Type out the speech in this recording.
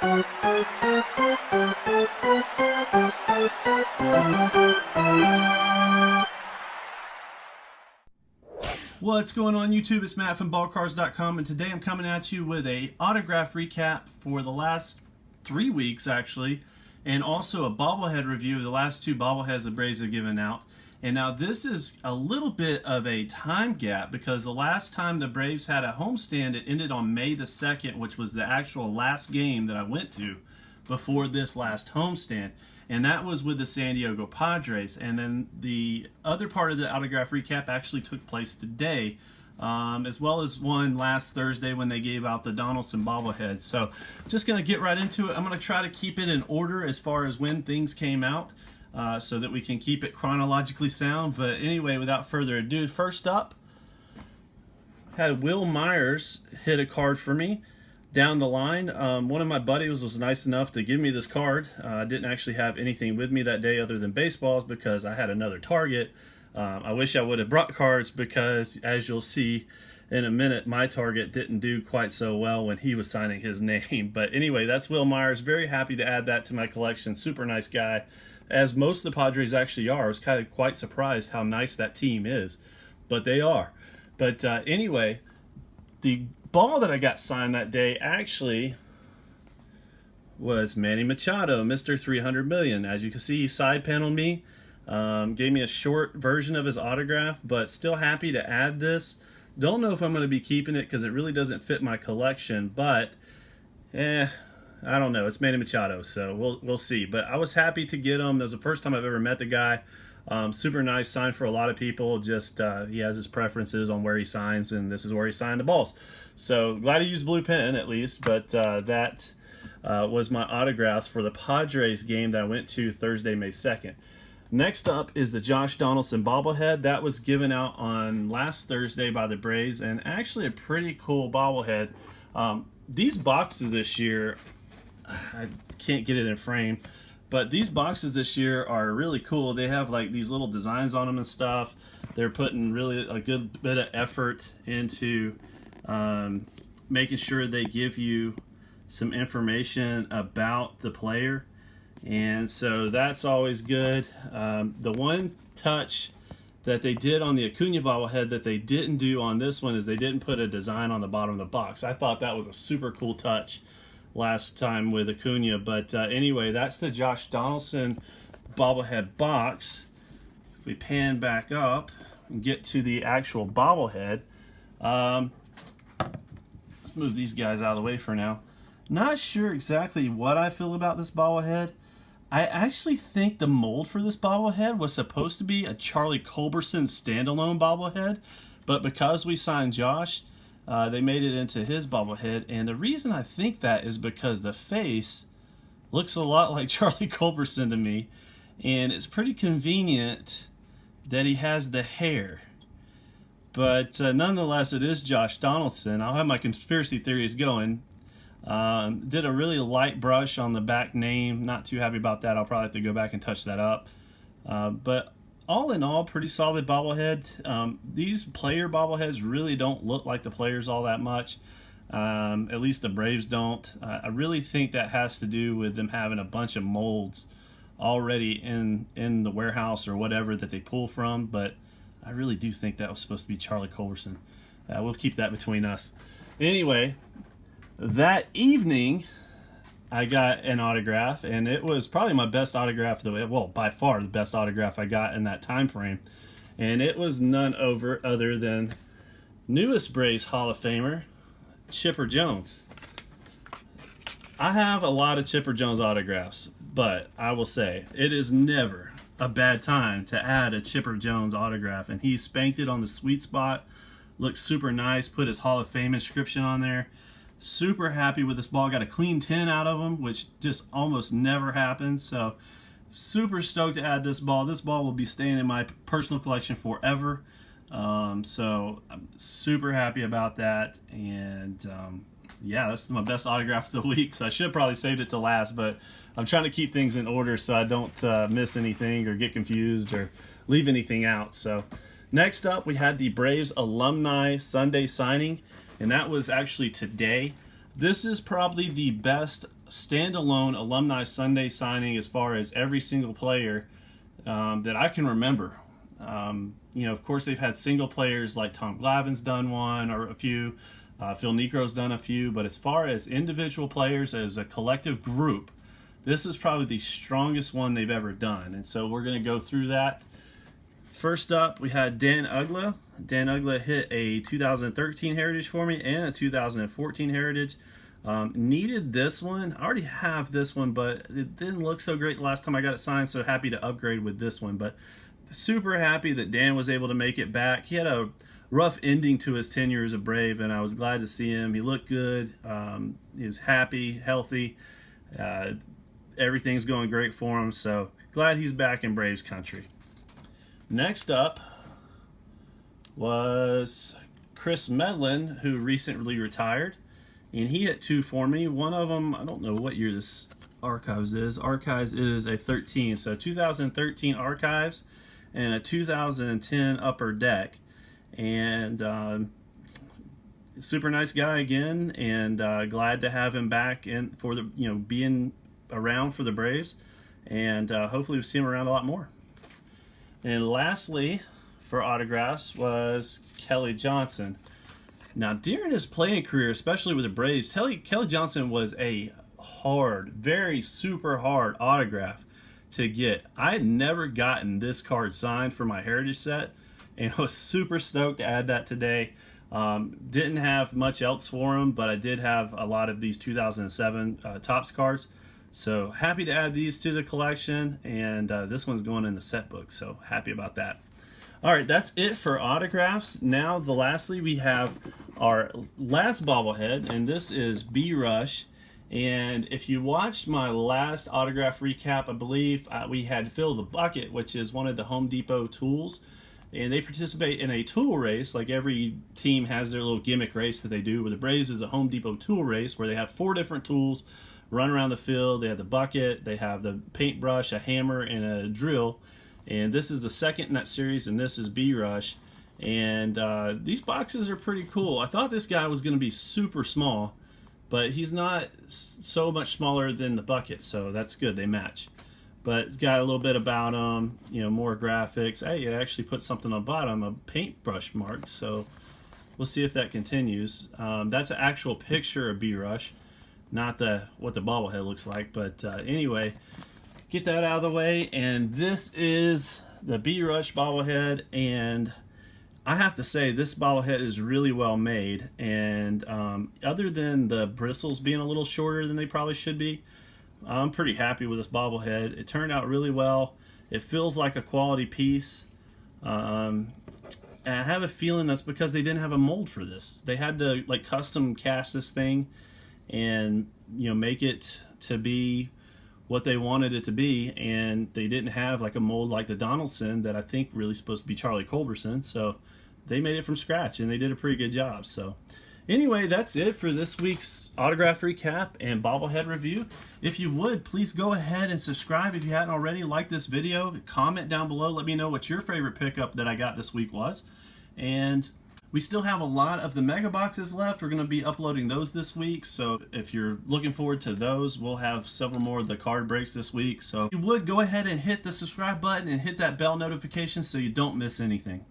What's going on YouTube? It's Matt from ballcards.com, and today I'm coming at you with a autograph recap for the last 3 weeks actually, and also a bobblehead review of the last 2 bobbleheads the Braves have given out. And now this is a little bit of a time gap because the last time the Braves had a homestand, it ended on May the 2nd, which was the actual last game that I went to before this last homestand. And that was with the San Diego Padres. And then the other part of the autograph recap actually took place today, as well as one last Thursday when they gave out the Donaldson bobblehead. So just going to get right into it. I'm going to try to keep it in order as far as when things came out, so that we can keep it chronologically sound. But anyway, without further ado, first up, had Will Myers hit a card for me down the line. One of my buddies was nice enough to give me this card. I didn't actually have anything with me that day other than baseballs because I had another target. I wish I would have brought cards because, as you'll see in a minute, my target didn't do quite so well when he was signing his name. But anyway, that's Will Myers. Very happy to add that to my collection. Super nice guy, as most of the Padres actually are. I was kind of quite surprised how nice that team is, but they are. But anyway, the ball that I got signed that day actually was Manny Machado, Mr. 300 million. As you can see, he side paneled me, gave me a short version of his autograph, but still happy to add this. Don't know if I'm going to be keeping it because it really doesn't fit my collection, but I don't know. It's Manny Machado, so we'll see. But I was happy to get him. That was the first time I've ever met the guy. Super nice, signed for a lot of people. Just he has his preferences on where he signs, and this is where he signed the balls. So glad he used blue pen at least. But that was my autographs for the Padres game that I went to Thursday, May 2nd. Next up is the Josh Donaldson bobblehead. That was given out on last Thursday by the Braves, and actually a pretty cool bobblehead. These boxes this year, I can't get it in frame, but these boxes this year are really cool. They have like these little designs on them and stuff. They're putting really a good bit of effort into making sure they give you some information about the player, and so that's always good. The one touch that they did on the Acuna bobblehead that they didn't do on this one is they didn't put a design on the bottom of the box. I thought that was a super cool touch last time with Acuna. But anyway, that's the Josh Donaldson bobblehead box. If we pan back up and get to the actual bobblehead, let's move these guys out of the way for now. Not sure exactly what I feel about this bobblehead. I actually think the mold for this bobblehead was supposed to be a Charlie Culberson standalone bobblehead, but because we signed Josh, they made it into his bobblehead, and the reason I think that is because the face looks a lot like Charlie Culberson to me, and it's pretty convenient that he has the hair. But nonetheless, it is Josh Donaldson. I'll have my conspiracy theories going. Did a really light brush on the back name. Not too happy about that. I'll probably have to go back and touch that up. But all in all, pretty solid bobblehead. These player bobbleheads really don't look like the players all that much. At least the Braves don't. I really think that has to do with them having a bunch of molds already in the warehouse or whatever that they pull from. But I really do think that was supposed to be Charlie Culberson. We'll keep that between us. Anyway, that evening I got an autograph, and it was probably my best autograph, well, by far the best autograph I got in that time frame, and it was none other than newest Braves Hall of Famer Chipper Jones. I have a lot of Chipper Jones autographs, but I will say it is never a bad time to add a Chipper Jones autograph, and he spanked it on the sweet spot. Looks super nice, put his Hall of Fame inscription on there. Super happy with this ball. Got a clean 10 out of him, which just almost never happens. So super stoked to add this ball. This ball will be staying in my personal collection forever. So I'm super happy about that. And yeah, that's my best autograph of the week. So I should have probably saved it to last, but I'm trying to keep things in order so I don't miss anything or get confused or leave anything out. So next up, we had the Braves alumni Sunday signing, and that was actually today. This is probably the best standalone alumni Sunday signing as far as every single player that I can remember. You know, of course, they've had single players like Tom Glavine's done one or a few. Phil Niekro's done a few. But as far as individual players as a collective group, this is probably the strongest one they've ever done. And so we're going to go through that. First up, we had Dan Ugla. Dan Ugla hit a 2013 Heritage for me and a 2014 Heritage. Needed this one. I already have this one, but it didn't look so great the last time I got it signed, so happy to upgrade with this one. But super happy that Dan was able to make it back. He had a rough ending to his tenure as a Brave, and I was glad to see him. He looked good. He was happy, healthy. Everything's going great for him, so glad he's back in Braves country. Next up was Chris Medlin, who recently retired, and he hit two for me. One of them, I don't know what year this Archives is. Archives is a 13, so 2013 Archives and a 2010 Upper Deck. And super nice guy again, and glad to have him back in for the, you know, being around for the Braves, and hopefully we'll see him around a lot more. And lastly, for autographs was Kelly Johnson. Now, during his playing career, especially with the Braves, Kelly Johnson was a hard, very super hard autograph to get. I had never gotten this card signed for my Heritage set, and I was super stoked to add that today. Didn't have much else for him, but I did have a lot of these 2007 Topps cards. So happy to add these to the collection, and this one's going in the set book, so happy about that. All right, that's it for autographs. Now, lastly, we have our last bobblehead, and this is B-Rush. And if you watched my last autograph recap, I believe we had Fill the Bucket, which is one of the Home Depot tools. And they participate in a tool race, like every team has their little gimmick race that they do, where the Braves is a Home Depot tool race where they have 4 different tools run around the field. They have the bucket, they have the paintbrush, a hammer, and a drill. And this is the second in that series, and this is B-Rush. And these boxes are pretty cool. I thought this guy was going to be super small, but he's not so much smaller than the bucket, so that's good. They match. But it's got a little bit about him, you know, more graphics. Hey, it actually put something on the bottom, a paintbrush mark, so we'll see if that continues. That's an actual picture of B-Rush, not what the bobblehead looks like. But anyway, get that out of the way, and this is the B-Rush bobblehead, and I have to say this bobblehead is really well made, and other than the bristles being a little shorter than they probably should be, I'm pretty happy with this bobblehead. It turned out really well. It feels like a quality piece. And I have a feeling that's because they didn't have a mold for this. They had to like custom cast this thing and, you know, make it to be what they wanted it to be, and they didn't have like a mold like the Donaldson that I think really supposed to be Charlie Culberson. So they made it from scratch, and they did a pretty good job. So anyway, that's it for this week's autograph recap and bobblehead review. If you would, please go ahead and subscribe if you hadn't already. Like this video, comment down below, let me know what your favorite pickup that I got this week was. And we still have a lot of the mega boxes left. We're going to be uploading those this week, so if you're looking forward to those, we'll have several more of the card breaks this week. So if you would, go ahead and hit the subscribe button and hit that bell notification so you don't miss anything.